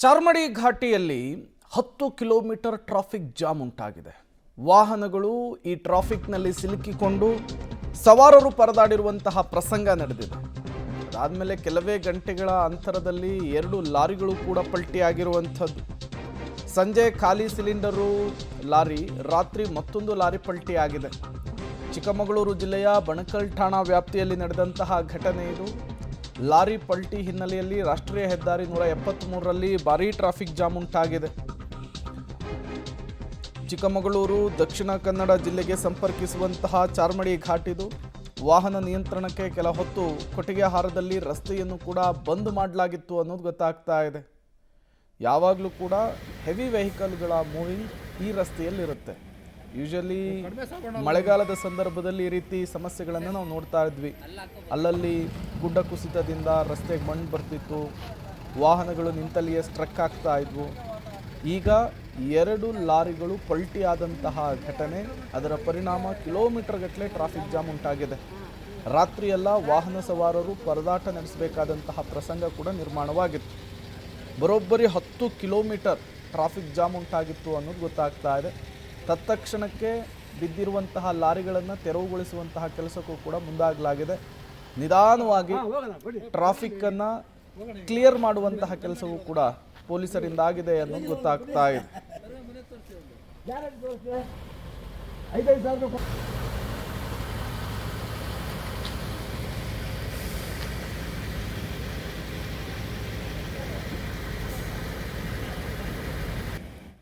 Charmadi ಘಾಟಿಯಲ್ಲಿ 10 kilometre traffic jam ಉಂಟಾಗಿದೆ. ವಾಹನಗಳು ಈ ಟ್ರಾಫಿಕ್ನಲ್ಲಿ ಸಿಲುಕಿಕೊಂಡು ಸವಾರರು ಪರದಾಡಿರುವಂತಹ ಪ್ರಸಂಗ ನಡೆದಿದೆ. ಅದಾದಮೇಲೆ ಕೆಲವೇ ಗಂಟೆಗಳ ಅಂತರದಲ್ಲಿ 2 ಲಾರಿಗಳು ಕೂಡ ಪಲ್ಟಿಯಾಗಿರುವಂಥದ್ದು. ಸಂಜೆ ಖಾಲಿ ಸಿಲಿಂಡರು ಲಾರಿ, ರಾತ್ರಿ ಮತ್ತೊಂದು ಲಾರಿ ಪಲ್ಟಿಯಾಗಿದೆ. ಚಿಕ್ಕಮಗಳೂರು ಜಿಲ್ಲೆಯ ಬಣಕಲ್ ಠಾಣಾ ವ್ಯಾಪ್ತಿಯಲ್ಲಿ ನಡೆದಂತಹ ಘಟನೆ ಇದು. ಲಾರಿ ಪಲ್ಟಿ ಹಿನ್ನೆಲೆಯಲ್ಲಿ ರಾಷ್ಟ್ರೀಯ ಹೆದ್ದಾರಿ 173ರಲ್ಲಿ ಭಾರೀ ಟ್ರಾಫಿಕ್ ಜಾಮ್ ಉಂಟಾಗಿದೆ. ಚಿಕ್ಕಮಗಳೂರು ದಕ್ಷಿಣ ಕನ್ನಡ ಜಿಲ್ಲೆಗೆ ಸಂಪರ್ಕಿಸುವಂತಹ ಚಾರ್ಮಡಿ ಘಾಟಿದು. ವಾಹನ ನಿಯಂತ್ರಣಕ್ಕೆ ಕೆಲ ಹೊತ್ತು ಕೊಟ್ಟಿಗೆಹಾರದಲ್ಲಿ ರಸ್ತೆಯನ್ನು ಕೂಡ ಬಂದ್ ಮಾಡಲಾಗಿತ್ತು ಅನ್ನೋದು ಗೊತ್ತಾಗ್ತಾ ಇದೆ. ಯಾವಾಗಲೂ ಕೂಡ ಹೆವಿ ವೆಹಿಕಲ್ಗಳ ಮೂವಿಂಗ್ ಈ ರಸ್ತೆಯಲ್ಲಿರುತ್ತೆ. ಯೂಶಲಿ ಮಳೆಗಾಲದ ಸಂದರ್ಭದಲ್ಲಿ ಈ ರೀತಿ ಸಮಸ್ಯೆಗಳನ್ನು ನಾವು ನೋಡ್ತಾ ಇದ್ವಿ. ಅಲ್ಲಲ್ಲಿ ಗುಡ್ಡ ಕುಸಿತದಿಂದ ರಸ್ತೆಗೆ ಮಣ್ಣು ಬರ್ತಿತ್ತು, ವಾಹನಗಳು ನಿಂತಲ್ಲಿಯೇ ಸ್ಟ್ರಕ್ ಆಗ್ತಾ ಇದ್ವು. ಈಗ 2 ಲಾರಿಗಳು ಪಲ್ಟಿ ಆದಂತಹ ಘಟನೆ, ಅದರ ಪರಿಣಾಮ ಕಿಲೋಮೀಟರ್ ಗಟ್ಟಲೆ ಟ್ರಾಫಿಕ್ ಜಾಮ್ ಉಂಟಾಗಿದೆ. ರಾತ್ರಿಯೆಲ್ಲ ವಾಹನ ಸವಾರರು ಪರದಾಟ ನಡೆಸಬೇಕಾದಂತಹ ಪ್ರಸಂಗ ಕೂಡ ನಿರ್ಮಾಣವಾಗಿತ್ತು. ಬರೋಬ್ಬರಿ 10 ಕಿಲೋಮೀಟರ್ ಟ್ರಾಫಿಕ್ ಜಾಮ್ ಉಂಟಾಗಿತ್ತು ಅನ್ನೋದು ಗೊತ್ತಾಗ್ತಾ ಇದೆ. ತತ್ಕ್ಷಣಕ್ಕೆ ಬಿದ್ದಿರುವಂತಹ ಲಾರಿಗಳನ್ನು ತೆರವುಗೊಳಿಸುವಂತಹ ಕೆಲಸಕ್ಕೂ ಕೂಡ ಮುಂದಾಗಲಾಗಿದೆ. ನಿಧಾನವಾಗಿ ಟ್ರಾಫಿಕ್ಕನ್ನು ಕ್ಲಿಯರ್ ಮಾಡುವಂತಹ ಕೆಲಸವೂ ಕೂಡ ಪೊಲೀಸರಿಂದ ಆಗಿದೆ ಅನ್ನೋದು ಗೊತ್ತಾಗ್ತಾ ಇದೆ.